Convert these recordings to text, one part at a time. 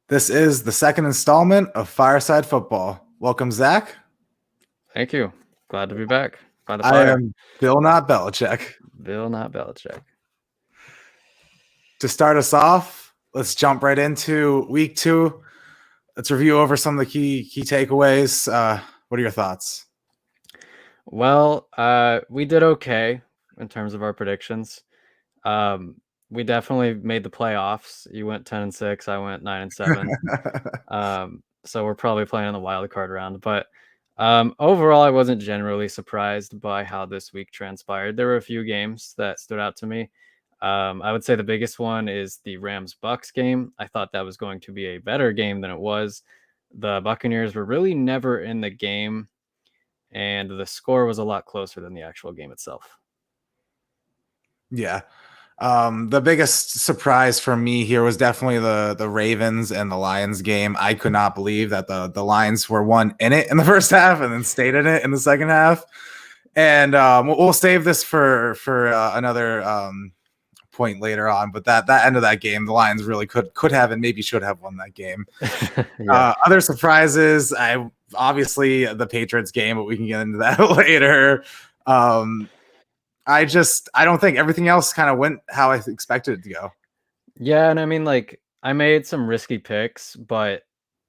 This is the second installment of Fireside Football. Welcome, Zach. Thank you. Glad to be back by the I fire. am Bill, not Belichick. Bill, not Belichick. To start us off, let's jump right into week 2. Let's review over some of the key takeaways. What are your thoughts? Well, we did okay in terms of our predictions. We definitely made the playoffs. You went 10-6. I went 9-7. So we're probably playing in the wild card round. But overall, I wasn't generally surprised by how this week transpired. There were a few games that stood out to me. I would say the biggest one is the Rams-Bucks game. I thought that was going to be a better game than it was. The Buccaneers were really never in the game, and the score was a lot closer than the actual game itself. Yeah. The biggest surprise for me here was definitely the Ravens and the Lions game. I could not believe that the Lions were in it in the first half and then stayed in it in the second half. And we'll save this for another point later on. But that end of that game, the Lions really could have and maybe should have won that game. Yeah. Other surprises, obviously the Patriots game, but we can get into that later. I don't think everything else kind of went how I expected it to go. Yeah, and I mean, like, I made some risky picks, but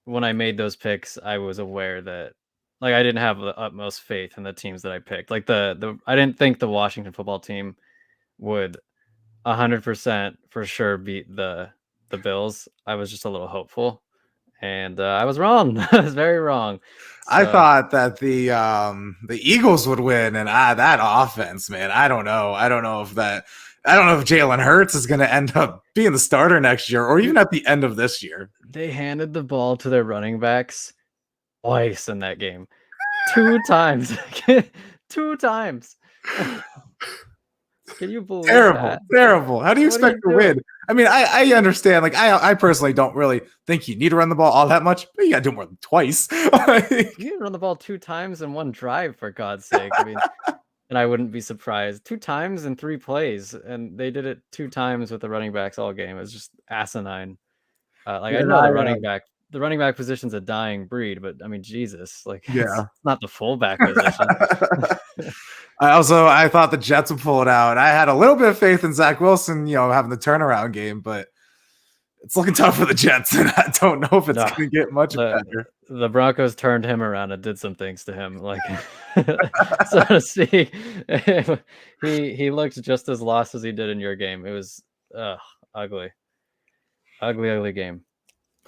when I made those picks, I was aware that, like, I didn't have the utmost faith in the teams that I picked. Like, I didn't think the Washington football team would 100% for sure beat the Bills. I was just a little hopeful, and I was wrong. I was very wrong. I So thought that the Eagles would win, and that offense, man, I don't know if Jalen Hurts is going to end up being the starter next year, or even at the end of this year. they handed the ball to their running backs twice in that game, 2 times, 2 times. Can you believe that? Terrible. How do you What are expect you to doing? win? I mean, I understand. Like, I personally don't really think you need to run the ball all that much, but you got to do more than twice. You can run the ball 2 times in 1 drive, for God's sake. I mean, and I wouldn't be surprised. 2 times in 3 plays, and they did it 2 times with the running backs all game. It was just asinine. Like, I And know the running back position's a dying breed, but I mean, Jesus, like, it's yeah. not the fullback position. I thought the Jets would pull it out. I had a little bit of faith in Zach Wilson, having the turnaround game, but it's looking tough for the Jets, and I don't know if it's Nah, going to get much the better. the Broncos turned him around and did some things to him, like, so to see, he looked just as lost as he did in your game. It was, ugly. Ugly, ugly game.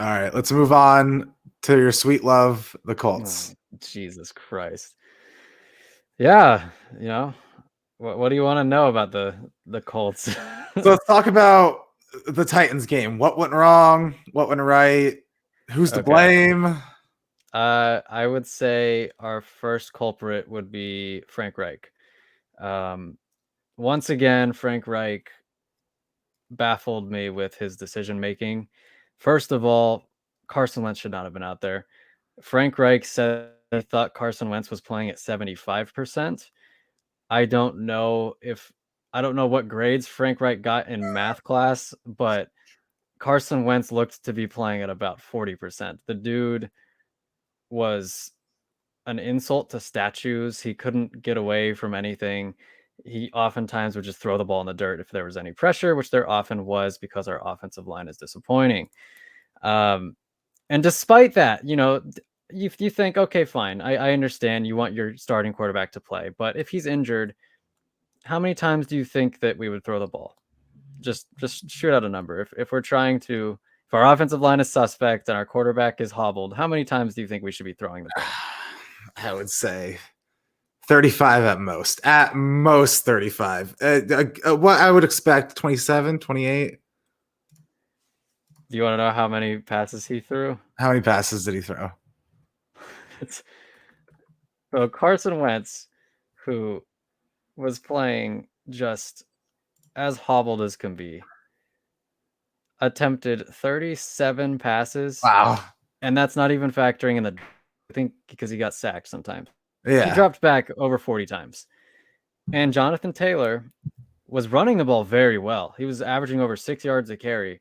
All right, let's move on to your sweet love, the Oh, Colts. Jesus Christ. Yeah, what do you wanna know about the Colts? So let's talk about the Titans game. What went wrong? What went right? Who's to Okay. blame? I would say our first culprit would be Frank Reich. Once again, Frank Reich baffled me with his decision making. First of all, Carson Wentz should not have been out there. Frank Reich said he thought Carson Wentz was playing at 75%. I don't know what grades Frank Reich got in math class, but Carson Wentz looked to be playing at about 40%. The dude was an insult to statues. He couldn't get away from anything. He oftentimes would just throw the ball in the dirt if there was any pressure, which there often was because our offensive line is disappointing. And despite that, you think, okay, fine. I understand you want your starting quarterback to play, but if he's injured, how many times do you think that we would throw the ball? Just shoot out a number. If our offensive line is suspect and our quarterback is hobbled, how many times do you think we should be throwing the ball? I would say 35 at most. At most 35. What I would expect, 27, 28. Do you want to know how many passes he threw? How many passes did he throw? So Carson Wentz, who was playing just as hobbled as can be, attempted 37 passes. Wow. And that's not even factoring in I think because he got sacked sometimes. Yeah. He dropped back over 40 times. And Jonathan Taylor was running the ball very well. He was averaging over 6 yards a carry.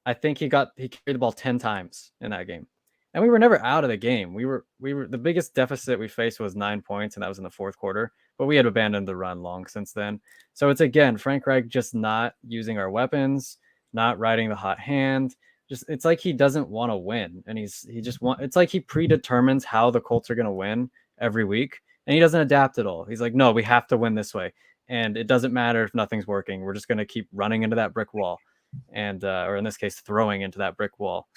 I think he carried the ball 10 times in that game. And we were never out of the game. We were the biggest deficit we faced was 9 points, and that was in the fourth quarter. But we had abandoned the run long since then. So it's again Frank Reich just not using our weapons, not riding the hot hand. Just it's like he doesn't want to win, and it's like he predetermines how the Colts are going to win every week, and he doesn't adapt at all. He's like, no, we have to win this way, and it doesn't matter if nothing's working. We're just going to keep running into that brick wall, and or in this case, throwing into that brick wall,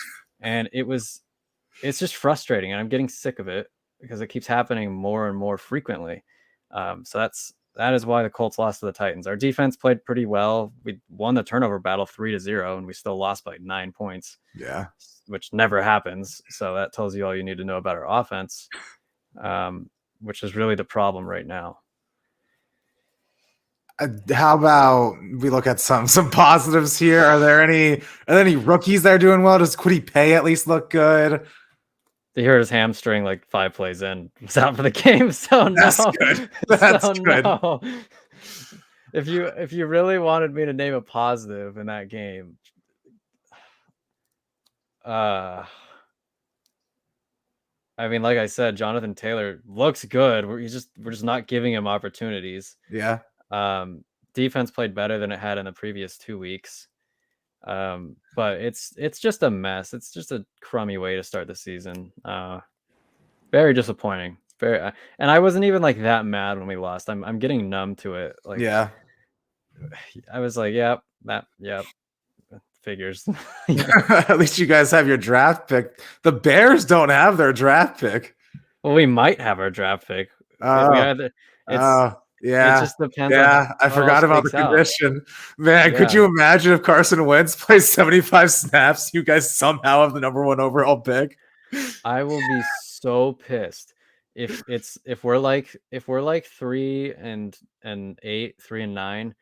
and it's just frustrating, and I'm getting sick of it because it keeps happening more and more frequently. So that is why the Colts lost to the Titans. Our defense played pretty well. We won the turnover battle 3-0, and we still lost by 9 points. Yeah, which never happens. So that tells you all you need to know about our offense, which is really the problem right now. How about we look at some positives here? Are there any rookies that are doing well? Does Kwity Paye at least look good? He hurt his hamstring like 5 plays in. Was out for the game. So no. That's good. That's so good. No. If you really wanted me to name a positive in that game, I mean, like I said, Jonathan Taylor looks good. We're just not giving him opportunities. Yeah. Defense played better than it had in the previous 2 weeks. But it's just a mess. It's just a crummy way to start the season. Very disappointing. Very, and I wasn't even like that mad when we lost. I'm getting numb to it. Like, yeah, I was like, yep, figures. At least you guys have your draft pick. The Bears don't have their draft pick. Well, we might have our draft pick. Yeah. It just depends. Yeah, I forgot about the condition. Man, could you imagine if Carson Wentz plays 75 snaps? You guys somehow have the number 1 overall pick. I will be so pissed if we're like 3-8, 3-9,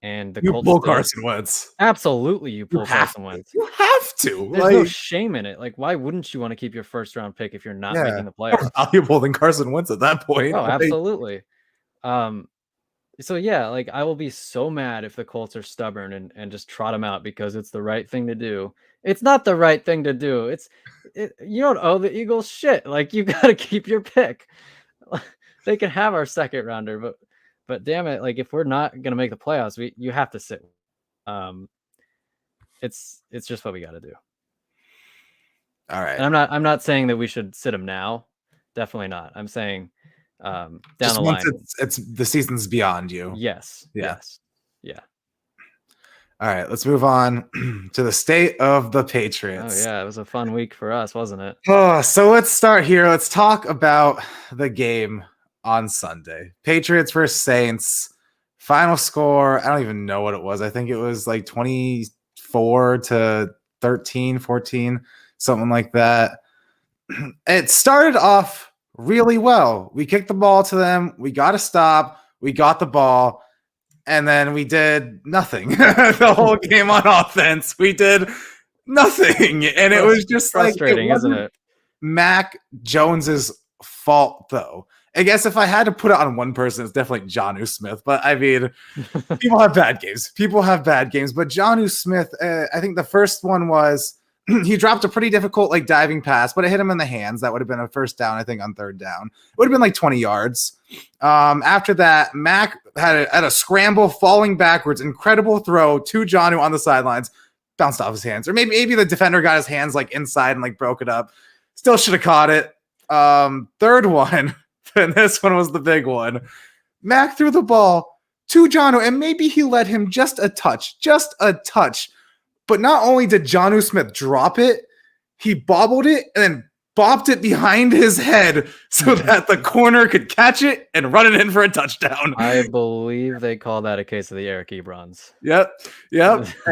and the Colts pull Carson Wentz. Absolutely, you pull Carson Wentz. You have to. There's no shame in it. Like, why wouldn't you want to keep your first round pick if you're not making the playoffs? More valuable than Carson Wentz at that point. Oh, absolutely. So yeah, like I will be so mad if the Colts are stubborn and just trot them out because it's the right thing to do. It's not the right thing to do. You don't owe the Eagles shit. Like, you got to keep your pick. They can have our second rounder, but damn it, like if we're not gonna make the playoffs, you have to sit. It's just what we got to do. All right. And I'm not saying that we should sit him now. Definitely not. I'm saying down the line. It's the season's beyond you. Yes. Yeah. Yes. Yeah. All right, let's move on to the state of the Patriots. Oh yeah, it was a fun week for us, wasn't it? Oh, so let's start here. Let's talk about the game on Sunday. Patriots versus Saints. Final score, I don't even know what it was. I think it was like 24-13, 14, something like that. It started off really well. We kicked the ball to them. We got a stop. We got the ball. And then we did nothing. The whole game on offense. We did nothing. And it was just frustrating, like, isn't it? Mac Jones's fault, though. I guess if I had to put it on one person, it's definitely Jonnu Smith. But I mean, people have bad games. But Jonnu Smith, I think the first one was he dropped a pretty difficult like diving pass, but it hit him in the hands. That would have been a first down, I think, on third down. It would have been like 20 yards. After that, Mac had a scramble, falling backwards, incredible throw to Jonnu on the sidelines, bounced off his hands. Or maybe the defender got his hands like inside and like broke it up. Still should have caught it. Third one, and this one was the big one. Mac threw the ball to Jonnu, and maybe he led him just a touch. But not only did Jonnu Smith drop it, he bobbled it and then bopped it behind his head so that the corner could catch it and run it in for a touchdown. I believe they call that a case of the Eric Ebrons. Yep.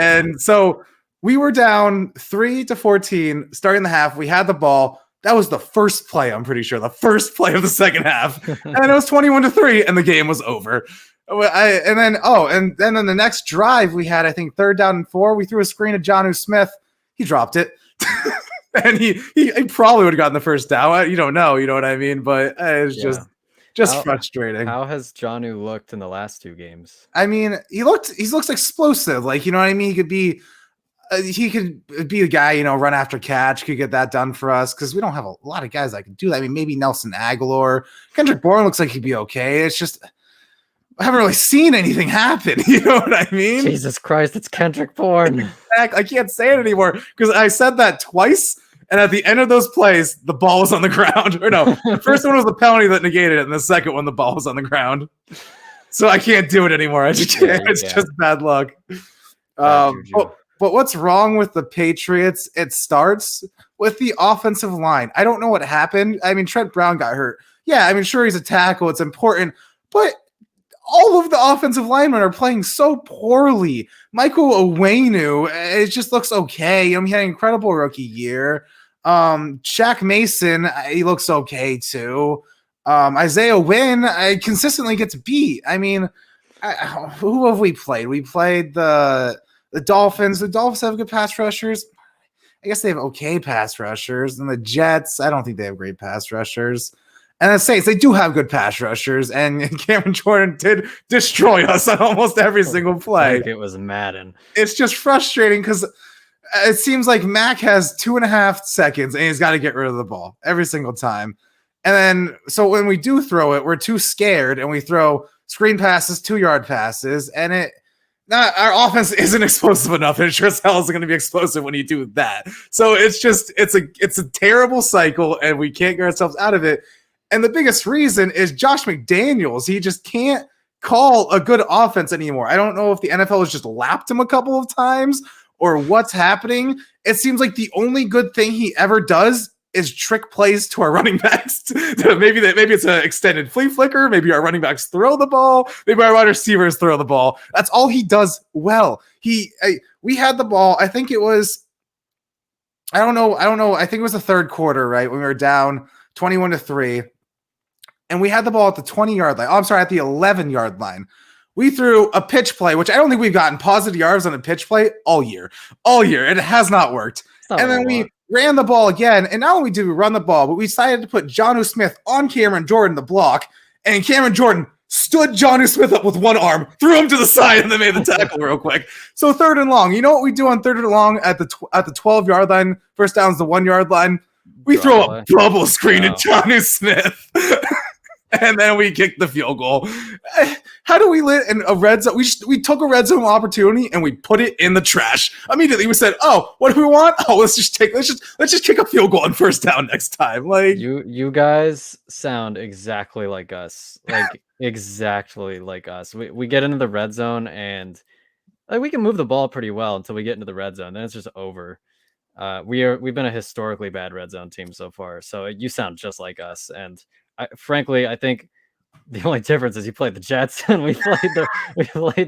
And so we were down 3-14 starting the half. We had the ball. That was the first play, I'm pretty sure. The first play of the second half. And it was 21-3, and the game was over. And then on the next drive we had, I think, 3rd down and 4. We threw a screen to Jonnu Smith. He dropped it. And he probably would have gotten the first down. You don't know, you know what I mean? But it's just frustrating. How has Jonnu looked in the last 2 games? I mean, he looks explosive. Like, you know what I mean? He could be he could be the guy, run after catch, could get that done for us because we don't have a lot of guys that can do that. I mean, maybe Nelson Aguilar. Kendrick Bourne looks like he'd be okay. It's just I haven't really seen anything happen. You know what I mean? Jesus Christ, it's Kendrick Bourne. I can't say it anymore because I said that twice. And at the end of those plays, the ball was on the ground. Or no, the first one was the penalty that negated it, and the second one, the ball was on the ground. So I can't do it anymore. I just can't. It's just bad luck. But what's wrong with the Patriots? It starts with the offensive line. I don't know what happened. I mean, Trent Brown got hurt. Yeah, I mean, sure, he's a tackle. It's important. But all of the offensive linemen are playing so poorly. Michael Owenu, it just looks okay. He had an incredible rookie year. Shaq Mason, he looks okay too. Isaiah Wynn consistently gets beat. I mean, who have we played? We played the Dolphins. The Dolphins have good pass rushers. I guess they have okay pass rushers. And the Jets, I don't think they have great pass rushers. And the Saints, they do have good pass rushers. And Cameron Jordan did destroy us on almost every single play. Like it was Madden. It's just frustrating because it seems like Mac has 2.5 seconds and he's got to get rid of the ball every single time. And then, so when we do throw it, we're too scared and we throw screen passes, 2-yard passes, and our offense isn't explosive enough. And it sure as hell is going to be explosive when you do that. So it's a terrible cycle and we can't get ourselves out of it. And the biggest reason is Josh McDaniels. He just can't call a good offense anymore. I don't know if the NFL has just lapped him a couple of times or what's happening. It seems like the only good thing he ever does is trick plays to our running backs. maybe it's an extended flea flicker. Maybe our running backs throw the ball. Maybe our wide receivers throw the ball. That's all he does well. We had the ball. I think it was, I don't know. I think it was the third quarter, right? When we were down 21-3. And we had the ball at the 20-yard line. Oh, I'm sorry, at the 11-yard line. We threw a pitch play, which I don't think we've gotten positive yards on a pitch play all year. It has not worked. And then we ran the ball again. And not only did we run the ball, but we decided to put Jonnu Smith on Cameron Jordan the block. And Cameron Jordan stood Jonnu Smith up with one arm, threw him to the side, and then made the tackle real quick. So 3rd and long. You know what we do on 3rd and long at the 12-yard line? First down's the 1-yard line. We throw a bubble screen at Jonnu Smith. And then we kicked the field goal. How do we lit in a red zone? We took a red zone opportunity and we put it in the trash. Immediately we said, "Oh, what do we want? Oh, let's just kick a field goal on first down next time." Like you guys sound exactly like us. Like exactly like us. We get into the red zone and we can move the ball pretty well until we get into the red zone. Then it's just over. We've been a historically bad red zone team so far. So you sound just like us. And frankly, I think the only difference is you played the Jets and we played the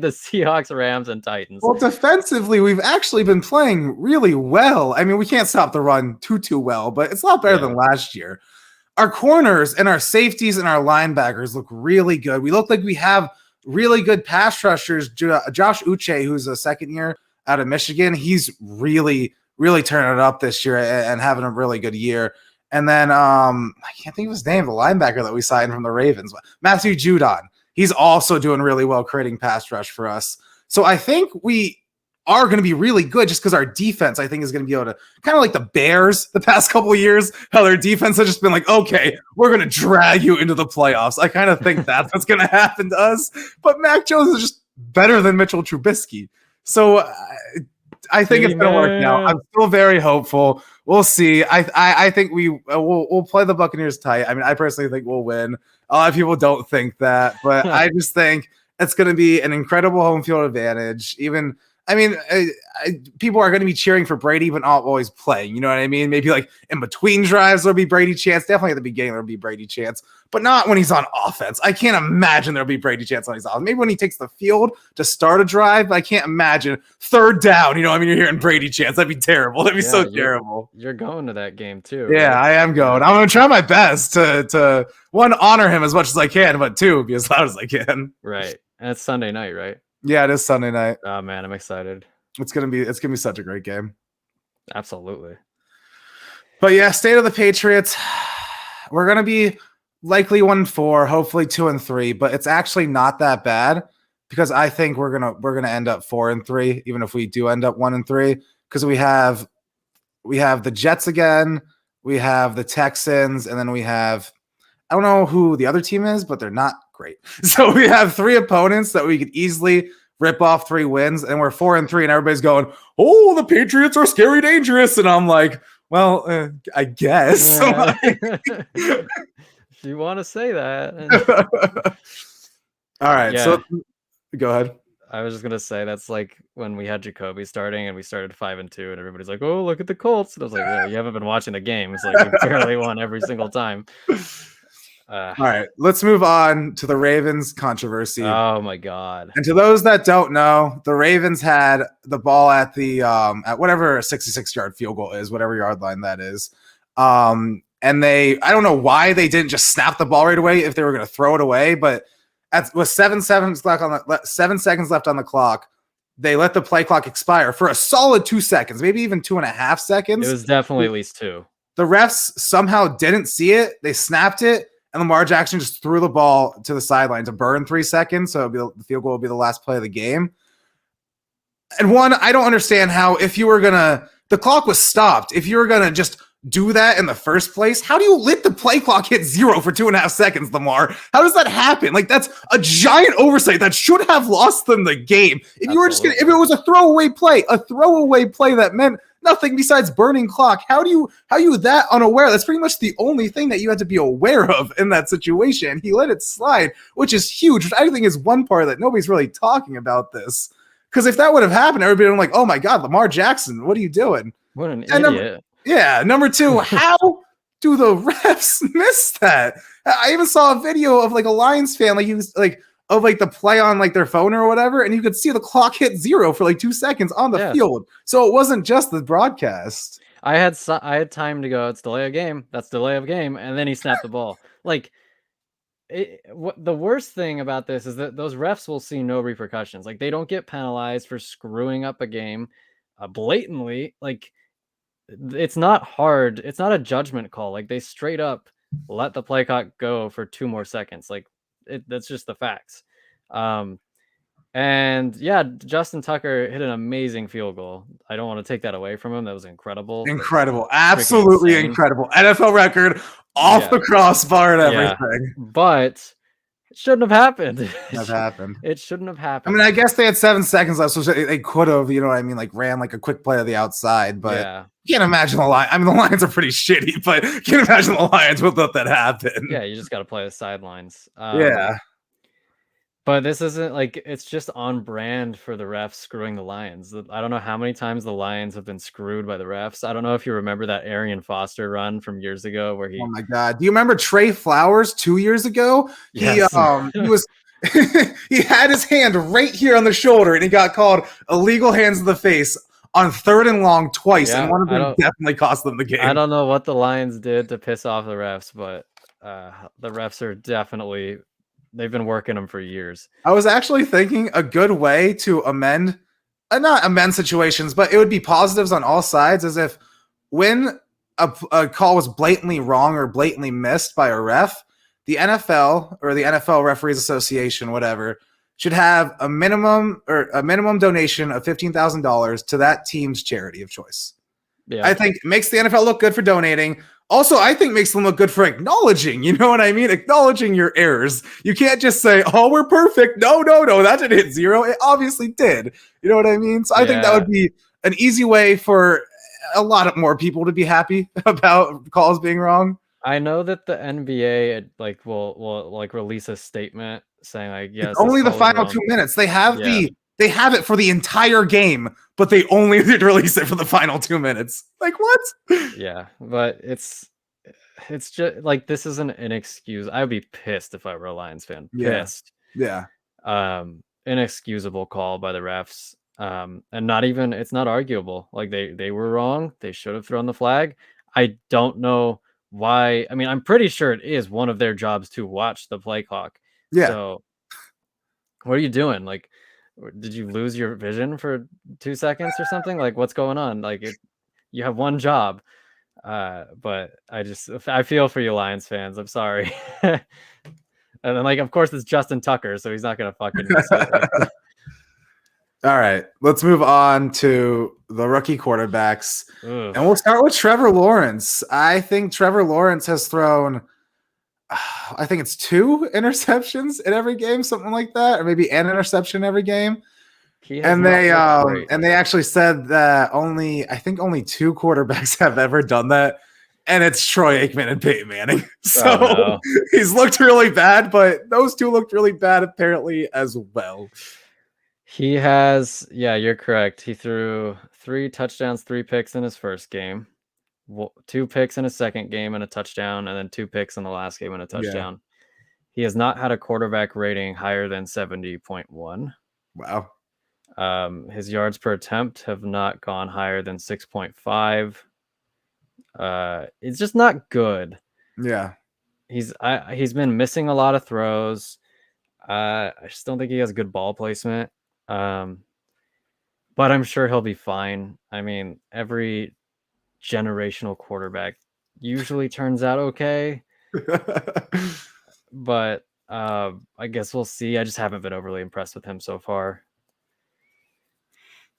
Seahawks, Rams, and Titans. Well, defensively, we've actually been playing really well. I mean, we can't stop the run too well, but it's a lot better than last year. Our corners and our safeties and our linebackers look really good. We look like we have really good pass rushers. Josh Uche, who's a second year out of Michigan, he's really turning it up this year and having a really good year. And then I can't think of his name, the linebacker that we signed from the Ravens, Matthew Judon. He's also doing really well creating pass rush for us. So I think we are going to be really good just because our defense, I think, is going to be able to kind of like the Bears the past couple of years, how their defense has just been like, okay, we're going to drag you into the playoffs. I kind of think that's what's going to happen to us. But Mac Jones is just better than Mitchell Trubisky. So I think it's going to work now. I'm still very hopeful. We'll see. I think we'll play the Buccaneers tight. I mean, I personally think we'll win. A lot of people don't think that, but I just think it's going to be an incredible home field advantage. People are going to be cheering for Brady, but not always playing. You know what I mean? Maybe like in between drives, there'll be Brady chance. Definitely at the beginning, there'll be Brady chance, but not when he's on offense. I can't imagine there'll be Brady chance on his offense. Maybe when he takes the field to start a drive, but I can't imagine 3rd down. You're hearing Brady chance. That'd be terrible. That'd be so terrible. You're going to that game too. Yeah, right? I am going. I'm going to try my best to one, honor him as much as I can, but 2, be as loud as I can. Right. And it's Sunday night, right? Yeah, it is Sunday night. Oh man, I'm excited. It's gonna be such a great game. Absolutely. But yeah, state of the Patriots. We're gonna be likely 1-4, hopefully 2-3, but it's actually not that bad because I think we're gonna end up 4-3, even if we do end up 1-3, because we have the Jets again, we have the Texans, and then we have, I don't know who the other team is, but they're not great. So we have 3 opponents that we could easily rip off 3 wins, and we're 4-3, and everybody's going, "Oh, the Patriots are scary dangerous," and I'm like, well, I guess. If you want to say that. All right, Yeah. so go ahead. I was just gonna say that's like when we had Jacoby starting and we started 5-2, and everybody's like, "Oh, look at the Colts," and I was like, "Well, you haven't been watching the game. It's like we barely won every single time." All right, let's move on to the Ravens controversy. Oh my god! And to those that don't know, the Ravens had the ball at the at whatever a 66-yard field goal is, whatever yard line that is. And I don't know why they didn't just snap the ball right away if they were going to throw it away, but with 7 seconds left on the clock, they let the play clock expire for a solid 2 seconds, maybe even 2.5 seconds. It was definitely at least 2. The refs somehow didn't see it. They snapped it, and Lamar Jackson just threw the ball to the sideline to burn 3 seconds. So the field goal will be the last play of the game. And one, I don't understand how the clock was stopped. If you were going to just do that in the first place, how do you let the play clock hit 0 for 2.5 seconds, Lamar? How does that happen? Like, that's a giant oversight that should have lost them the game. If you were just if it was a throwaway play that meant nothing besides burning clock, how you that unaware? That's pretty much the only thing that you had to be aware of in that situation. He let it slide, which is huge, which I think is one part that nobody's really talking about this. Because if that would have happened, everybody would have been like, "Oh my God, Lamar Jackson, what are you doing?" What an idiot. Number 2, how do the refs miss that? I even saw a video of like a Lions fan, like he was like of like the play on like their phone or whatever, and you could see the clock hit 0 for like 2 seconds on the field. So it wasn't just the broadcast. I had time to go, it's delay of game. That's delay of game, and then he snapped the ball. Like, the worst thing about this is that those refs will see no repercussions. Like, they don't get penalized for screwing up a game blatantly. Like, it's not hard. It's not a judgment call. Like, they straight up let the play clock go for 2 more seconds. Like, that's just the facts. And yeah, Justin Tucker hit an amazing field goal. I don't want to take that away from him. That was incredible. Incredible. Absolutely incredible. NFL record off the crossbar and everything. But it shouldn't have happened. It shouldn't have happened. I mean, I guess they had 7 seconds left, so they could have, you know what I mean, like ran like a quick play to the outside, but you can't imagine the Lions. I mean, the Lions are pretty shitty, but you can't imagine the Lions would let that happen. Yeah, you just got to play the sidelines. But this isn't like, it's just on brand for the refs screwing the Lions. I don't know how many times the Lions have been screwed by the refs. I don't know if you remember that Arian Foster run from years ago where oh my God. Do you remember Trey Flowers 2 years ago? Yes. He was he had his hand right here on the shoulder and he got called illegal hands to the face on 3rd and long twice, and one of them definitely cost them the game. I don't know what the Lions did to piss off the refs, but the refs are definitely, they've been working them for years. I was actually thinking a good way to not amend situations, but it would be positives on all sides, as if when a call was blatantly wrong or blatantly missed by a ref, the NFL or the NFL Referees Association, whatever, should have a minimum donation of $15,000 to that team's charity of choice. Yeah. I think it makes the NFL look good for donating. Also, I think makes them look good for acknowledging, you know what I mean? Acknowledging your errors. You can't just say, "Oh, we're perfect." No, that didn't hit 0. It obviously did. You know what I mean? So I think that would be an easy way for a lot more people to be happy about calls being wrong. I know that the NBA will release a statement saying like, yes, it's only the final 2 minutes. They have they have it for the entire game, but they only did release it for the final 2 minutes. Like, what? Yeah, but it's just like, this isn't an excuse. I would be pissed if I were a Lions fan. Pissed. Yeah. Inexcusable call by the refs. And it's not arguable. Like, they were wrong. They should have thrown the flag. I don't know why. I mean, I'm pretty sure it is one of their jobs to watch the play clock. Yeah. So what are you doing? Like, did you lose your vision for 2 seconds or something? Like, what's going on? Like, you have one job. But I feel for you Lions fans. I'm sorry. And then, like, of course it's Justin Tucker, so he's not gonna fucking miss it. All right, let's move on to the rookie quarterbacks, Ugh. and we'll start with Trevor Lawrence. I think Trevor Lawrence has thrown, I think it's 2 interceptions in every game, something like that, or maybe an interception every game. He has And not looked great. they actually said that I think only 2 quarterbacks have ever done that, and it's Troy Aikman and Peyton Manning. So Oh, no. he's looked really bad, but those two looked really bad apparently as well. He has, yeah, you're correct. He threw 3 touchdowns, 3 picks in his first game, 2 picks in his second game and a touchdown, and then 2 picks in the last game and a Yeah. touchdown. He has not had a quarterback rating higher than 70.1. Wow. His yards per attempt have not gone higher than 6.5. It's just not good. Yeah. He's been missing a lot of throws. I just don't think he has good ball placement. But I'm sure he'll be fine. I mean, every generational quarterback usually turns out okay. But I guess we'll see. I just haven't been overly impressed with him so far.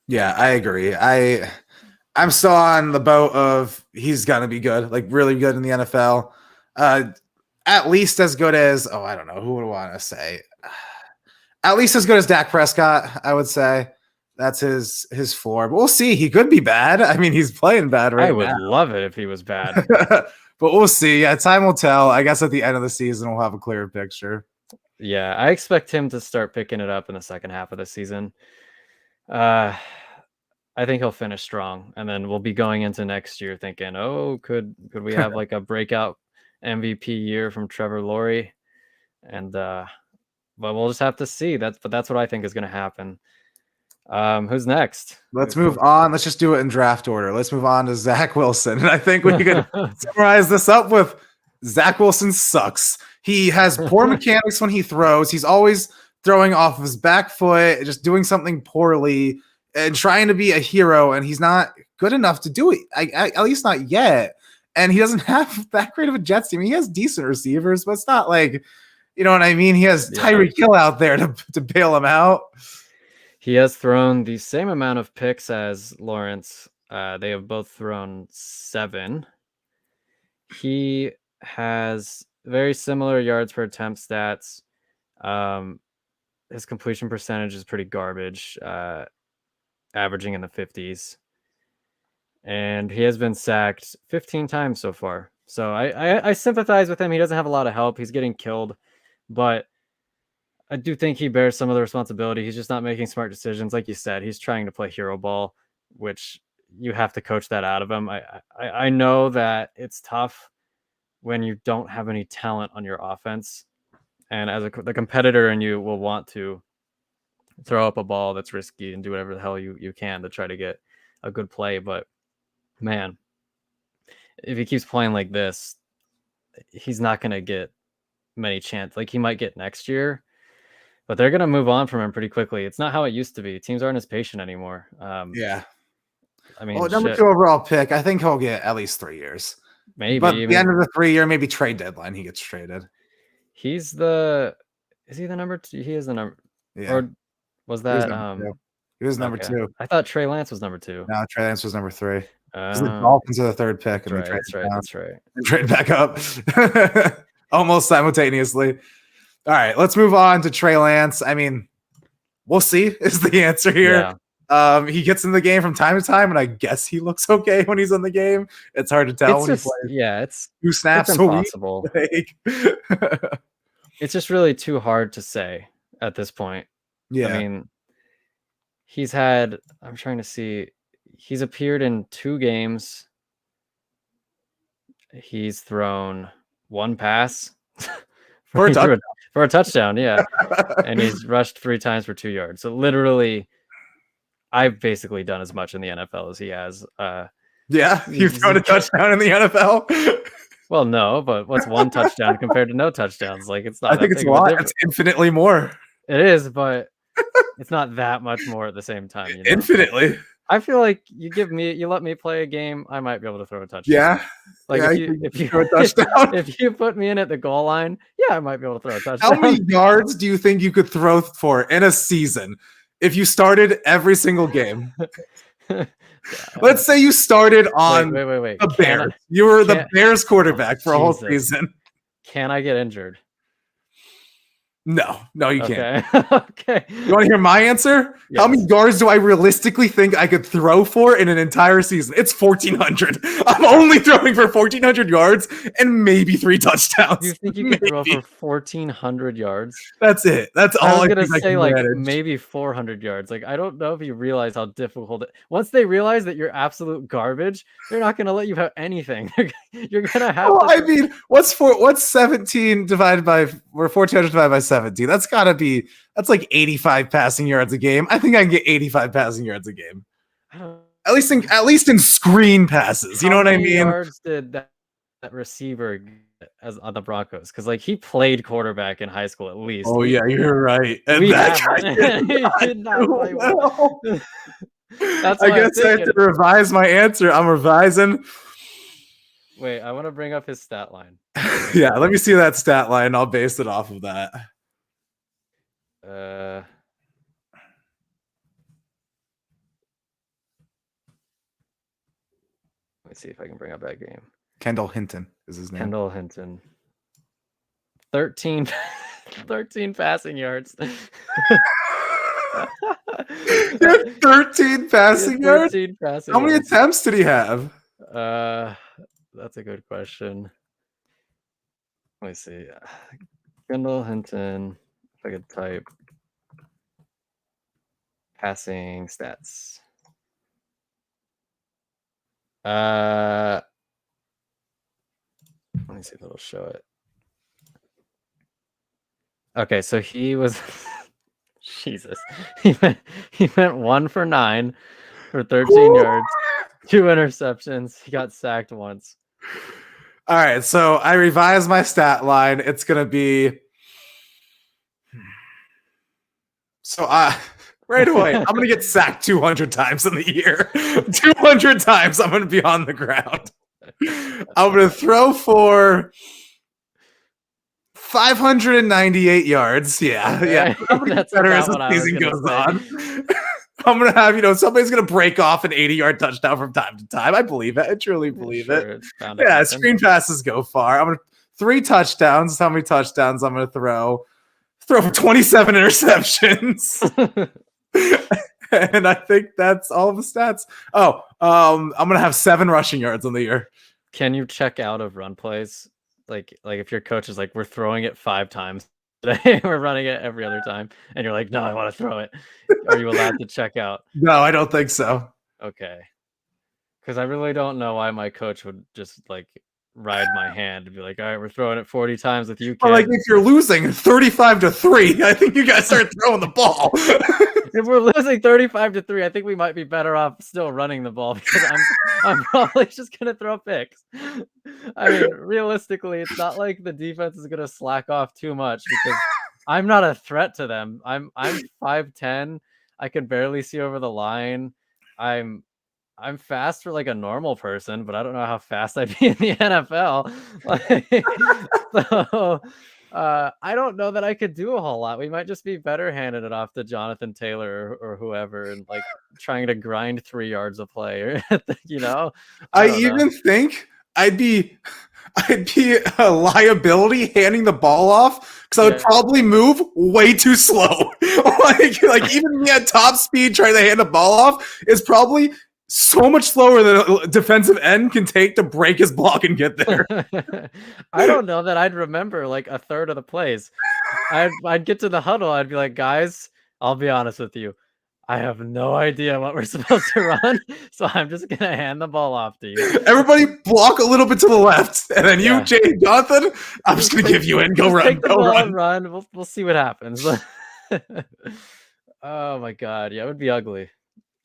Yeah, I agree. I'm still on the boat of he's gonna be good, like really good in the NFL. At least as good as I don't know who would I want to say. At least as good as Dak Prescott, I would say. That's his floor. But we'll see. He could be bad. I mean, he's playing bad right now. I would love it if he was bad. But we'll see. Yeah, time will tell. I guess at the end of the season, we'll have a clearer picture. Yeah, I expect him to start picking it up in the second half of the season. I think he'll finish strong, and then we'll be going into next year thinking, oh, could we have like a breakout MVP year from Trevor Lawrence? And but we'll just have to see. That's what I think is going to happen. Who's next? Let's move on. Let's just do it in draft order. Let's move on to Zach Wilson. And I think we can summarize this up with Zach Wilson sucks. He has poor mechanics when he throws. He's always throwing off of his back foot, just doing something poorly and trying to be a hero. And he's not good enough to do it, at least not yet. And he doesn't have that great of a Jets team. He has decent receivers, but it's not like, you know what I mean? He has Tyreek Hill out there to bail him out. He has thrown the same amount of picks as Lawrence. They have both thrown 7. He has very similar yards per attempt stats. His completion percentage is pretty garbage, averaging in the 50s. And he has been sacked 15 times so far. So I sympathize with him. He doesn't have a lot of help. He's getting killed. But I do think he bears some of the responsibility. He's just not making smart decisions. Like you said, he's trying to play hero ball, which you have to coach that out of him. I know that it's tough when you don't have any talent on your offense. And as the competitor in you will want to throw up a ball that's risky and do whatever the hell you can to try to get a good play. But, man, if he keeps playing like this, he's not going to get many chances. Like, he might get next year. But they're going to move on from him pretty quickly. It's not how it used to be. Teams aren't as patient anymore. Yeah. I mean, number 2 overall pick. I think he'll get at least 3 years. Maybe. But the end of the 3-year, maybe trade deadline, he gets traded. Is he the number 2? He is the number. Yeah. Or was that? He was number 2. I thought Trey Lance was number 2. No, Trey Lance was number 3. The Dolphins are the 3rd pick. And That's right. And trade back up. Almost simultaneously. All right, let's move on to Trey Lance. I mean, we'll see is the answer here. Yeah. He gets in the game from time to time, and I guess he looks okay when he's in the game. It's hard to tell when he plays. Yeah, it's 2 snaps it's impossible. It's just really too hard to say at this point. Yeah. I mean, he's had, I'm trying to see, he's appeared in 2 games. He's thrown 1 pass. For a touchdown, yeah. And he's rushed 3 times for 2 yards. So literally, I've basically done as much in the NFL as he has. Yeah, you've thrown a touchdown in the NFL. Well, no, but what's 1 touchdown compared to no touchdowns? Like, it's not. I think it's a lot. It's infinitely more. It is, but it's not that much more at the same time. You know? Infinitely. I feel like you let me play a game, I might be able to throw a touchdown. Yeah. Like if you throw a touchdown, if you put me in at the goal line, yeah, I might be able to throw a touchdown. How many yards do you think you could throw for in a season? if you started every single game, Yeah, let's say you started on wait. the Bears. You were the Bears quarterback for a whole Jesus. season. Can I get injured? No, you can't. Okay. Okay. You want to hear my answer? Yes. How many yards do I realistically think I could throw for in an entire season? It's 1,400. I'm only throwing for 1,400 yards and maybe 3 touchdowns. You think you could throw for 1,400 yards? That's it. That's all I was I gonna think I say can like manage. maybe 400 yards. Like I don't know if you realize how difficult once they realize that you're absolute garbage, they're not gonna let you have anything. You're gonna have Well, to. I mean, what's 17 divided by 1,400 divided by 17? That's gotta be like 85 passing yards a game. I think I can get 85 passing yards a game. At least in screen passes. You know what I mean? How many yards did that receiver get as on the Broncos? Because like he played quarterback in high school at least. Oh yeah, you're right. And We that haven't. guy He did not play well. That's I what I'm guess I have to thinking. revise my answer. I'm revising. Wait, I want to bring up his stat line. Yeah, let me see that stat line. I'll base it off of that. Let me see if I can bring up that game. Kendall Hinton is his name. Kendall Hinton. 13 passing yards. He had 13 passing yards? 13 passing How many yards. attempts did he have? That's a good question. Let me see. Kendall Hinton, if I could type passing stats. Let me see if it'll show it. Okay, so he was Jesus. He went 1 for 9 for 13 yards, 2 interceptions. He got sacked once. All right, so I revised my stat line. It's gonna be right away. I'm gonna get sacked 200 times in the year. 200 times I'm gonna be on the ground. I'm gonna throw for 598 yards. Yeah. That's better as about the what season I was goes gonna on. I'm gonna have, somebody's gonna break off an 80-yard touchdown from time to time. I believe it. I truly believe it. Yeah, screen passes go far. I'm gonna 3 touchdowns. How many touchdowns I'm gonna throw? Throw for 27 interceptions. And I think that's all the stats. Oh, I'm gonna have 7 rushing yards on the year. Can you check out of run plays? Like if your coach is like, we're throwing it 5 times today, we're running it every other time, and you're like, no, I want to throw it. Are you allowed to check out? No, I don't think so. Okay. Because I really don't know why my coach would just like ride my hand and be like, all right, we're throwing it 40 times with you, kid. Well, like if you're losing 35-3, I think you guys start throwing the ball. If we're losing 35-3, I think we might be better off still running the ball because I'm probably just gonna throw picks. I mean, realistically, it's not like the defense is gonna slack off too much because I'm not a threat to them. I'm 5'10". I can barely see over the line. I'm fast for like a normal person, but I don't know how fast I'd be in the NFL. So I don't know that I could do a whole lot. We might just be better handing it off to Jonathan Taylor or whoever and like trying to grind 3 yards a play or I even think I'd be a liability handing the ball off because I would probably move way too slow. like even me at top speed trying to hand the ball off is probably so much slower than a defensive end can take to break his block and get there. I don't know that I'd remember like a third of the plays. I'd get to the huddle. I'd be like, guys, I'll be honest with you. I have no idea what we're supposed to run, so I'm just going to hand the ball off to you. Everybody block a little bit to the left, and then you, Jay, Jonathan, I'm just going to give you in. Go run. Take the ball and run. We'll see what happens. Oh, my God. Yeah, it would be ugly.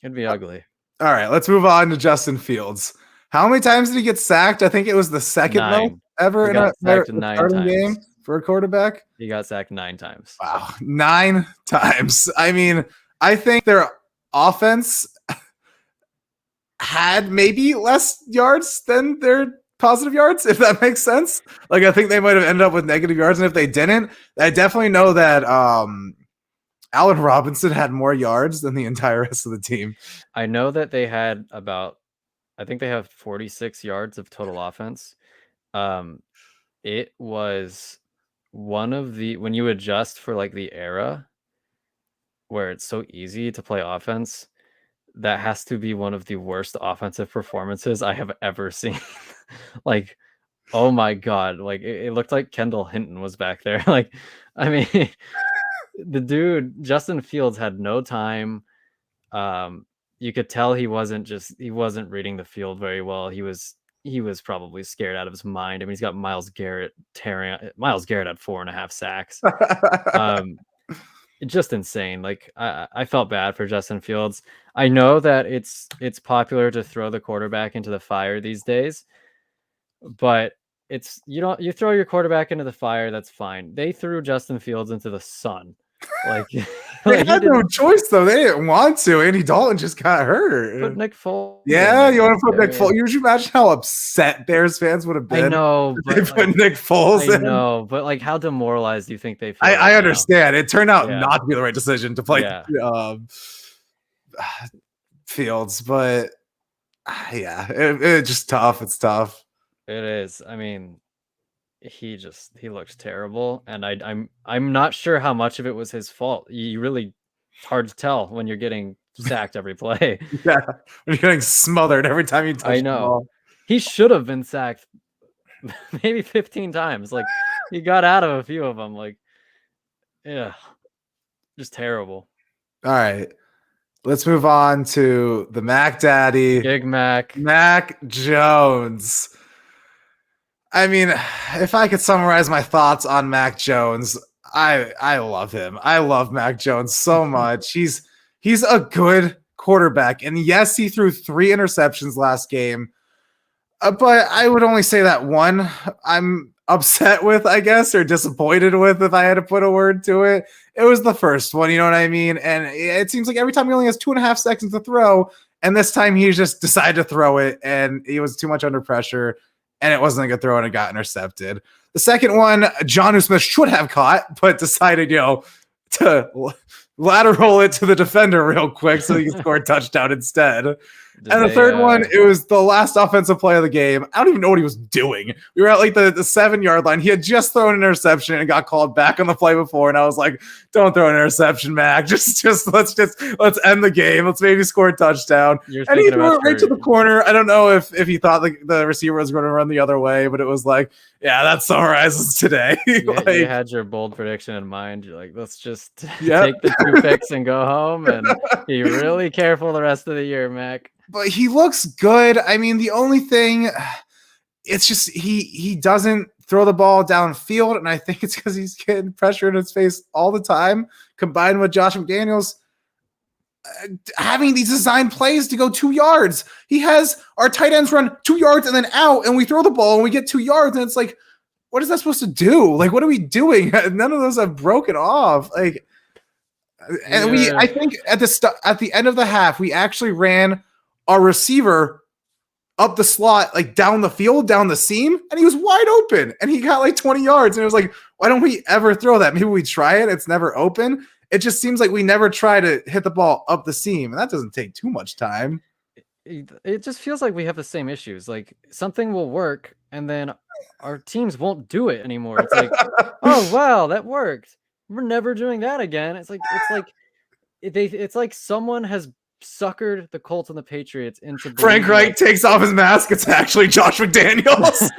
It'd be ugly. All right, let's move on to Justin Fields. How many times did he get sacked? I think it was the second most ever in a starting game for a quarterback. He got sacked 9 times. Wow, 9 times. I mean, I think their offense had maybe less yards than their positive yards, if that makes sense. Like, I think they might have ended up with negative yards, and if they didn't, I definitely know that Allen Robinson had more yards than the entire rest of the team. I know that they had about, I think they have 46 yards of total offense. It was one of the, when you adjust for like the era where it's so easy to play offense, that has to be one of the worst offensive performances I have ever seen. Like, oh my god, like it looked like Kendall Hinton was back there. Like, I mean, the dude Justin Fields had no time. You could tell he wasn't reading the field very well. He was probably scared out of his mind. I mean, he's got Miles Garrett Miles Garrett had 4.5 sacks. Just insane. Like, I felt bad for Justin Fields. I know that it's popular to throw the quarterback into the fire these days, but it's, you throw your quarterback into the fire, that's fine. They threw Justin Fields into the sun. Like, They like had no choice though. They didn't want to. Andy Dalton just got hurt. put Nick Foles. Yeah, you want to put there. Nick Foles? You should imagine how upset Bears fans would have been. I know, if they but put Nick Foles I in. know, but like, how demoralized do you think they feel? I understand. It turned out Yeah. not to be the right decision to play Yeah. Fields, but yeah, it's just tough. It's tough. It is. I mean, he looked terrible, and I'm not sure how much of it was his fault. It's hard to tell when you're getting sacked every play. Yeah, you're getting smothered every time you touch I the know. ball. He should have been sacked maybe 15 times. Like, he got out of a few of them. Like, yeah, just terrible. All right, let's move on to the Mac Daddy, Big Mac Jones. I mean, if I could summarize my thoughts on Mac Jones, I love him. I love Mac Jones so much. He's a good quarterback, and yes, he threw 3 interceptions last game. But I would only say that one I'm upset with, I guess, or disappointed with, if I had to put a word to it. It was the first one, you know what I mean? And it seems like every time he only has 2.5 seconds to throw, and this time he just decided to throw it, and he was too much under pressure, and it wasn't a good throw, and it got intercepted. The second one, Jonnu Smith should have caught, but decided, to lateral it to the defender real quick so he can score a touchdown instead. And the third one, it was the last offensive play of the game. I don't even know what he was doing. We were at like the 7-yard line. He had just thrown an interception and got called back on the play before. And I was like, don't throw an interception, Mac. Let's end the game. Let's maybe score a touchdown. And he threw it right to the corner. I don't know if he thought the receiver was going to run the other way, but it was like, yeah, that summarizes today. Like, you had your bold prediction in mind. You're like, let's just take the 2 picks and go home and be really careful the rest of the year, Mac. But he looks good. I mean, the only thing, it's just he doesn't throw the ball downfield, and I think it's because he's getting pressure in his face all the time, combined with Josh McDaniels having these design plays to go 2 yards. He has our tight ends run 2 yards and then out, and we throw the ball and we get 2 yards, and it's like, what is that supposed to do? Like, what are we doing? None of those have broken off. Like, and I think at the end of the half, we actually ran our receiver up the slot, like down the field, down the seam, and he was wide open, and he got like 20 yards. And it was like, why don't we ever throw that? Maybe we try it. It's never open. It just seems like we never try to hit the ball up the seam, and that doesn't take too much time. It just feels like we have the same issues. Like, something will work, and then our teams won't do it anymore. It's like, oh wow, that worked. We're never doing that again. It's like someone has suckered the Colts and the Patriots into Frank Reich takes off his mask. It's actually Josh McDaniels.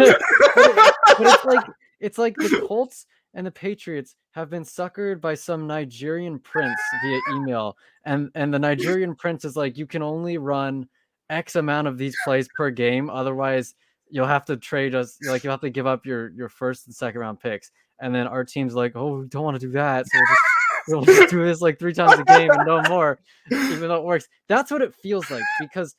but it's like the Colts and the Patriots have been suckered by some Nigerian prince via email, and the Nigerian prince is like, you can only run X amount of these plays per game, otherwise you'll have to trade us. Like, you'll have to give up your first and second round picks. And then our team's like, oh, we don't want to do that, so we'll just do this like 3 times a game and no more, even though it works. That's what it feels like, because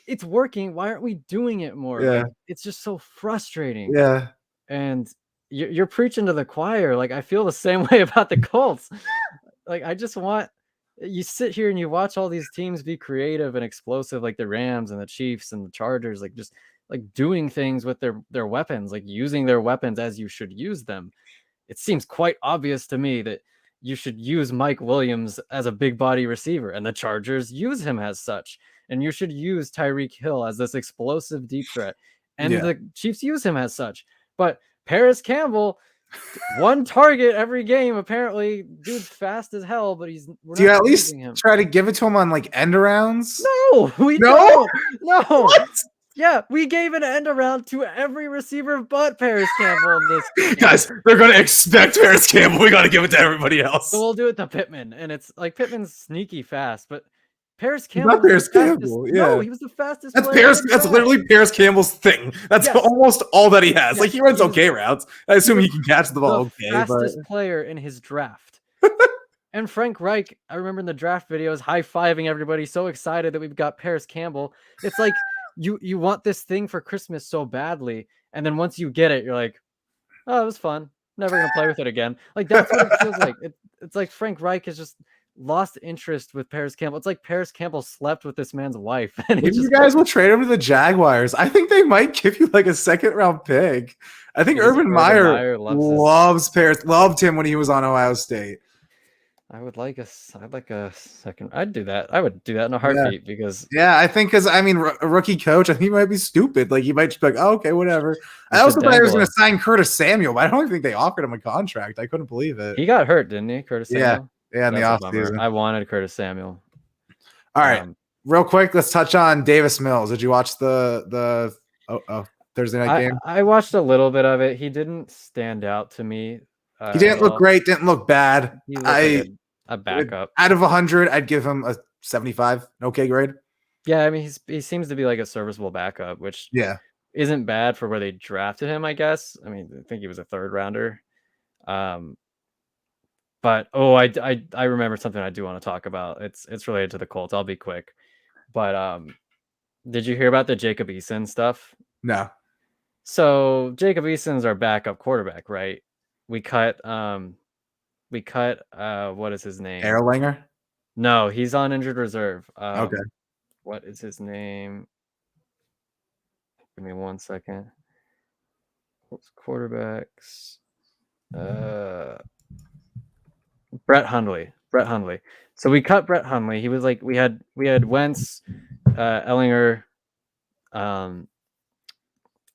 it's working. Why aren't we doing it more? Yeah. Like, it's just so frustrating. Yeah. And you're preaching to the choir. Like, I feel the same way about the Colts. Like, I just want, you sit here and you watch all these teams be creative and explosive, like the Rams and the Chiefs and the Chargers, like just like doing things with their weapons, like using their weapons as you should use them. It seems quite obvious to me that you should use Mike Williams as a big body receiver, and the Chargers use him as such. And you should use Tyreek Hill as this explosive deep threat, and Yeah. the Chiefs use him as such. But Paris Campbell, one target every game. Apparently, dude's fast as hell, but we're Do you not at least using him. try to give it to him on like end arounds? No, we No? don't. No. What? Yeah, we gave an end around to every receiver but Paris Campbell in this game. Guys, they're gonna expect Paris Campbell. We gotta give it to everybody else. So we'll do it to Pittman, and it's like Pittman's sneaky fast, but Paris He's Campbell not Paris Campbell. Yeah. No, he was the fastest. That's player Paris. in the That's draft. literally Paris Campbell's thing. That's Yes. almost all that he has. Yes, Like he runs he was okay routes. I assume he can catch the ball the okay, but fastest player in his draft. And Frank Reich, I remember in the draft videos high-fiving everybody, so excited that we've got Paris Campbell. It's like you want this thing for Christmas so badly, and then once you get it, you're like, oh, it was fun. Never gonna play with it again. Like that's what it feels like. It's like Frank Reich has just lost interest with Paris Campbell. It's like Paris Campbell slept with this man's wife, and if you guys will trade him to the Jaguars, I think they might give you like a second-round pick. I think Because Urban Meyer loved him when he was on Ohio State. I'd like a second. I'd do that. I would do that in a heartbeat because I think because I mean a rookie coach, I think he might be stupid. Like he might just be like, oh, okay, whatever. I also thought he was going to sign Curtis Samuel, but I don't think they offered him a contract. I couldn't believe it. He got hurt, didn't he, Curtis Samuel? Yeah, in the offseason. I wanted Curtis Samuel. All right, real quick, let's touch on Davis Mills. Did you watch the Thursday night game? I watched a little bit of it. He didn't stand out to me. He didn't look great. Didn't look bad. He looked like a backup. Out of 100, I'd give him a 75. Okay grade. Yeah, I mean he seems to be like a serviceable backup, which isn't bad for where they drafted him, I guess. I mean, I think he was a third rounder. But I remember something I do want to talk about. It's related to the Colts. I'll be quick. But did you hear about the Jacob Eason stuff? No. So Jacob Eason's our backup quarterback, right? We cut what is his name? Erlanger? No, he's on injured reserve. Okay. What is his name? Give me 1 second. Quarterbacks. Brett Hundley. So we cut Brett Hundley. He was like we had Wentz, Ellinger,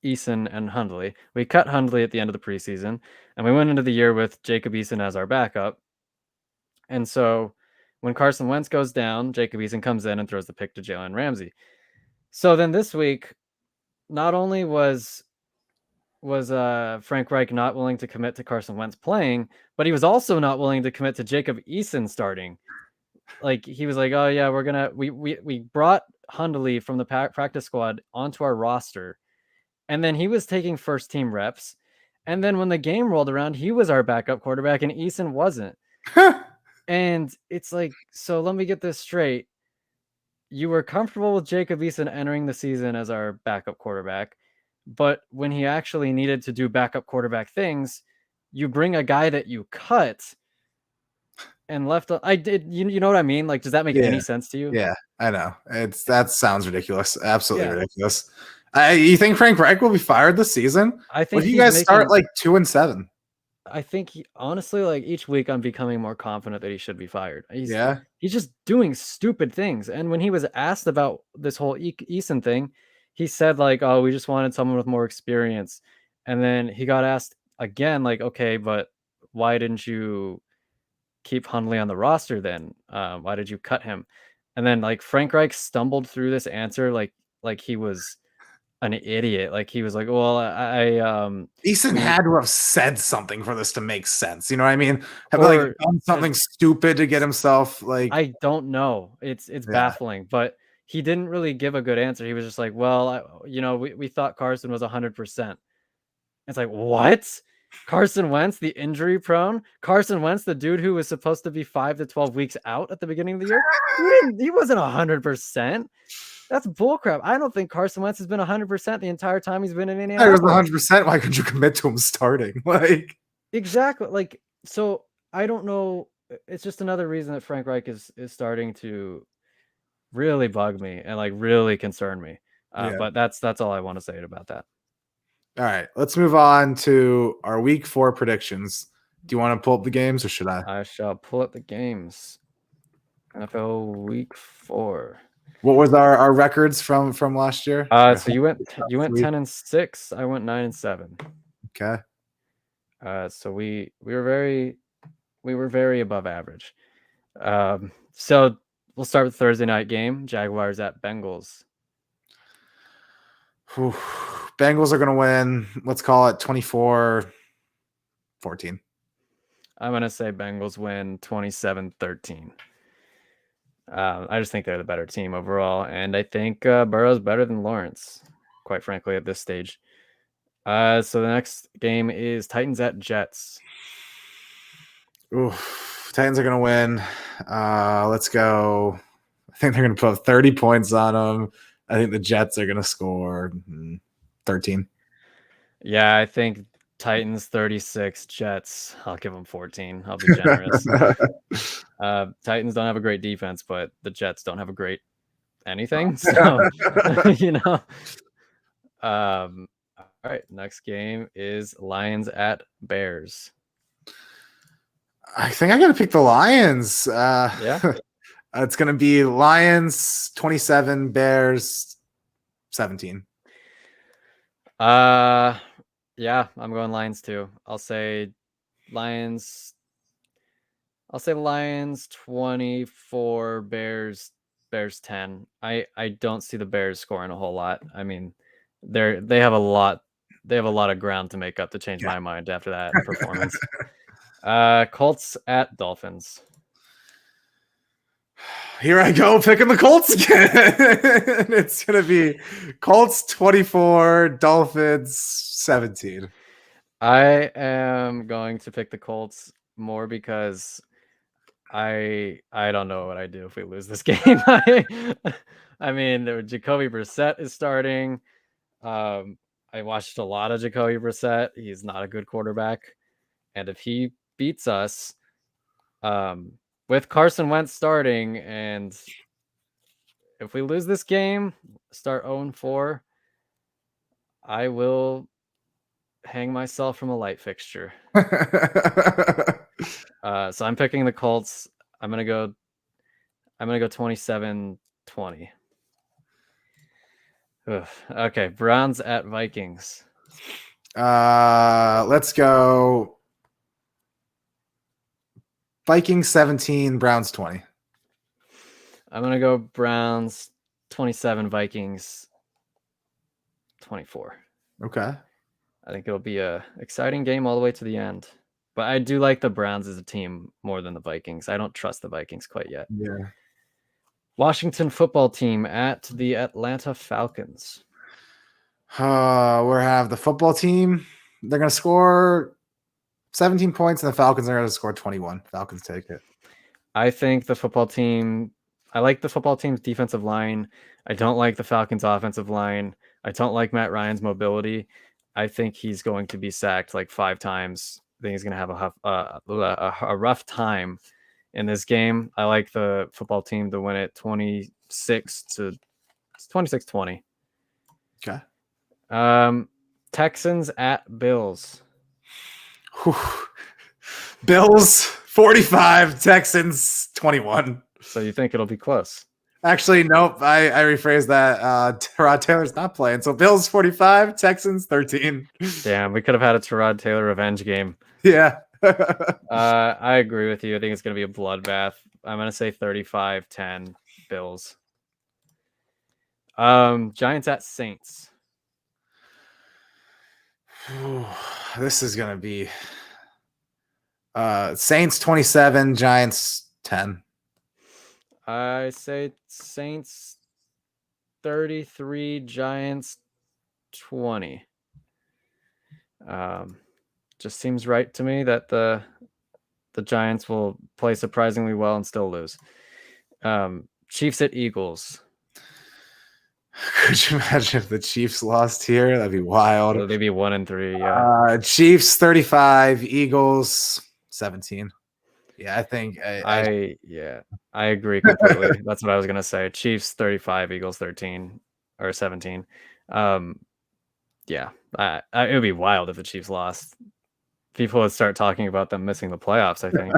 Eason, and Hundley. We cut Hundley at the end of the preseason, and we went into the year with Jacob Eason as our backup. And so when Carson Wentz goes down, Jacob Eason comes in and throws the pick to Jalen Ramsey. So then this week, not only was Frank Reich not willing to commit to Carson Wentz playing, but he was also not willing to commit to Jacob Eason starting. Like he was like, "Oh yeah, we brought Hundley from the practice squad onto our roster, and then he was taking first team reps, and then when the game rolled around, he was our backup quarterback, and Eason wasn't." And it's like, so let me get this straight. You were comfortable with Jacob Eason entering the season as our backup quarterback, but when he actually needed to do backup quarterback things, you bring a guy that you cut and left. You know what I mean? Like, does that make any sense to you? Yeah, I know. That sounds ridiculous. Absolutely ridiculous. You think Frank Reich will be fired this season? I think you guys start like 2-7. I think honestly, like each week, I'm becoming more confident that he should be fired. He's just doing stupid things. And when he was asked about this whole Eason thing, he said like, "Oh, we just wanted someone with more experience." And then he got asked again, like, "Okay, but why didn't you keep Hundley on the roster then? Why did you cut him?" And then like Frank Reich stumbled through this answer like he was an idiot. Like he was like, "Well, Eason had to have said something for this to make sense. You know what I mean? Have like done something stupid to get himself like I don't know. It's baffling, but he didn't really give a good answer. He was just like, "Well, we thought Carson was 100%." It's like, what? Carson Wentz, the injury prone? Carson Wentz, the dude who was supposed to be 5 to 12 weeks out at the beginning of the year? He wasn't 100%. That's bullcrap. I don't think Carson Wentz has been 100% the entire time he's been in Indianapolis. I was 100%. Why couldn't you commit to him starting? Like exactly. Like, so I don't know. It's just another reason that Frank Reich is starting to really bug me and like really concern me. But that's all I want to say about that. All right, let's move on to our week 4 predictions. Do you want to pull up the games or should I? I shall pull up the games. NFL Week 4. What was our records from last year? So you went 10-6. I went 9-7. Okay. So we were very above average. So we'll start with Thursday night game. Jaguars at Bengals. Whew. Bengals are going to win. Let's call it 24-14. I'm going to say Bengals win 27-13. I just think they're the better team overall, and I think Burrow's better than Lawrence, quite frankly, at this stage. So the next game is Titans at Jets. Ooh, Titans are going to win. Let's go. I think they're going to put up 30 points on them. I think the Jets are going to score 13. Yeah, I think Titans 36, Jets. I'll give them 14. I'll be generous. Titans don't have a great defense, but the Jets don't have a great anything. So, all right, next game is Lions at Bears. I think I got to pick the Lions. Yeah. It's going to be Lions 27, Bears 17. Yeah, I'm going Lions too. I'll say Lions 24, Bears 10. I don't see the Bears scoring a whole lot. I mean, they have a lot of ground to make up to change my mind after that performance. Colts at Dolphins. Here I go picking the Colts again. It's going to be Colts 24, Dolphins 17. I am going to pick the Colts more because I don't know what I do if we lose this game. I mean, Jacoby Brissett is starting. I watched a lot of Jacoby Brissett. He's not a good quarterback. And if he beats us, with Carson Wentz starting, and if we lose this game, start 0-4, I will hang myself from a light fixture. So I'm picking the Colts. I'm gonna go 27-20. Okay, Browns at Vikings. Let's go Vikings 17, Browns 20. I'm gonna go Browns 27, Vikings 24. Okay. I think it'll be a exciting game all the way to the end. But I do like the Browns as a team more than the Vikings. I don't trust the Vikings quite yet. Yeah. Washington football team at the Atlanta Falcons. We have the football team. They're going to score 17 points, and the Falcons are going to score 21. Falcons take it. I think the football team. I like the football team's defensive line. I don't like the Falcons' offensive line. I don't like Matt Ryan's mobility. I think he's going to be sacked like 5 times. I think he's going to have a rough time in this game. I like the football team to win it 26-20. Okay. Texans at Bills. Whew. Bills 45, Texans 21. So you think it'll be close? Actually, nope. I rephrased that. Tyrod Taylor's not playing. So Bills 45, Texans 13. Damn, we could have had a Tyrod Taylor revenge game. Yeah. I agree with you. I think it's going to be a bloodbath. I'm going to say 35-10 Bills. Giants at Saints. This is going to be Saints 27, Giants 10. I say Saints 33, Giants 20. Just seems right to me that the Giants will play surprisingly well and still lose. Chiefs at Eagles. Could you imagine if the Chiefs lost here? That'd be wild. They'd be 1-3. Yeah. Chiefs 35, Eagles 17. Yeah, I think I agree completely. That's what I was gonna say. Chiefs 35, Eagles 13 or 17. Yeah, it would be wild if the Chiefs lost. people would start talking about them missing the playoffs, I think.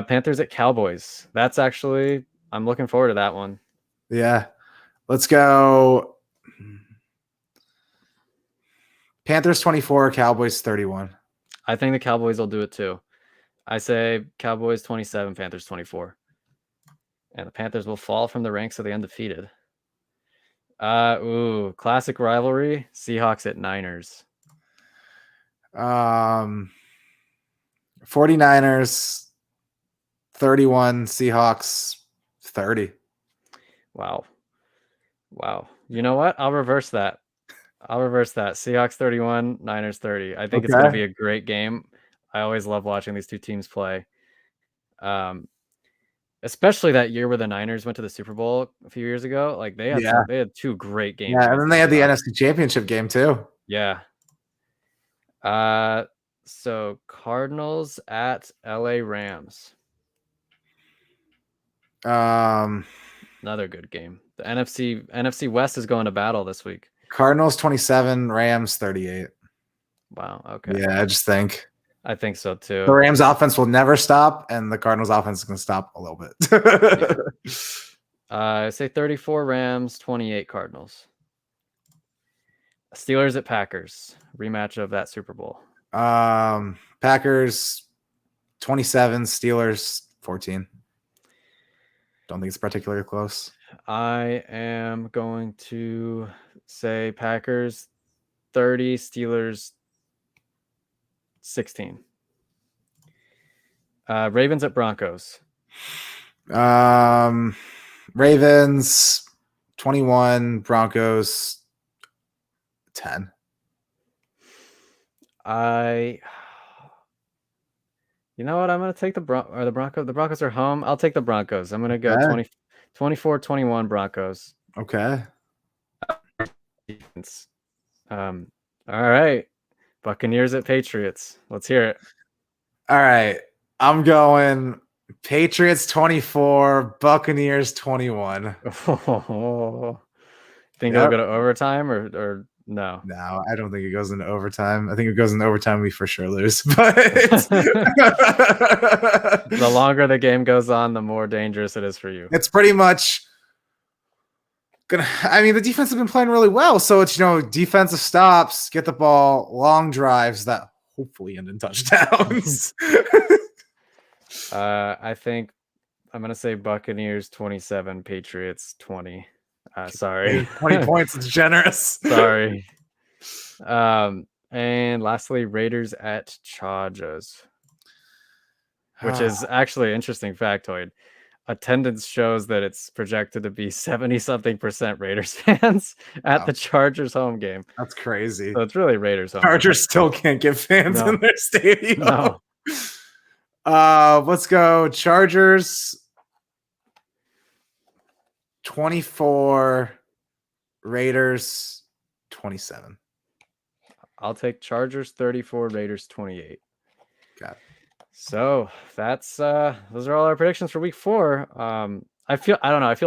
Panthers at Cowboys. That's actually, I'm looking forward to that one. Yeah. Let's go. Panthers 24, Cowboys 31. I think the Cowboys will do it too. I say Cowboys 27, Panthers 24. And the Panthers will fall from the ranks of the undefeated. Classic rivalry, Seahawks at Niners. 49ers 31, Seahawks 30. Wow. You know what? I'll reverse that. Seahawks 31, Niners 30. I think it's going to be a great game. I always love watching these two teams play. Especially that year where the Niners went to the Super Bowl a few years ago. Like they had two great games. Yeah, and then they had the NFC Championship game too. Yeah. So Cardinals at LA Rams. Another good game. The NFC West is going to battle this week. Cardinals 27, Rams 38. Wow. Okay. Yeah, I think so too. The Rams offense will never stop, and the Cardinals offense is going to stop a little bit. I say 34 Rams, 28 Cardinals. Steelers at Packers. Rematch of that Super Bowl. Packers 27, Steelers 14. Don't think it's particularly close. I am going to say Packers 30, Steelers 16. Ravens at Broncos. Ravens 21, Broncos 10. You know what? I'm going to take the Broncos. The Broncos are home. I'll take the Broncos. I'm going to go 24-21 Broncos. Okay. All right. Buccaneers at Patriots. Let's hear it. All right. I'm going Patriots 24, Buccaneers 21. Oh. Think it'll go to overtime or no? No, I don't think it goes into overtime. I think if it goes into overtime, we for sure lose. But the longer the game goes on, the more dangerous it is for you. It's pretty much gonna. I mean, the defense has been playing really well, so it's defensive stops, get the ball, long drives that hopefully end in touchdowns. I think I'm gonna say Buccaneers 27, Patriots 20. Sorry. 20 points is generous. Sorry. And lastly, Raiders at Chargers, which is actually an interesting factoid. Attendance shows that it's projected to be 70-something% Raiders fans at the Chargers home game. That's crazy. So it's really Raiders home. Chargers still can't get fans in their stadium. No. Let's go Chargers 24, Raiders 27. I'll take Chargers 34, Raiders 28. Got it. So that's those are all our predictions for week 4. I feel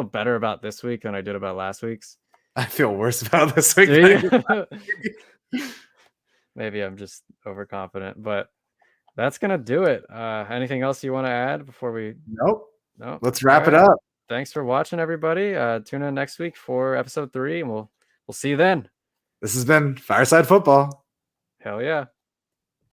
better about this week than I did about last week's. I feel worse about this week. Maybe I'm just overconfident, but that's gonna do it. Anything else you want to add before we? Nope. No. Let's wrap it up. Thanks for watching, everybody. Tune in next week for episode 3, and we'll see you then. This has been Fireside Football. Hell yeah.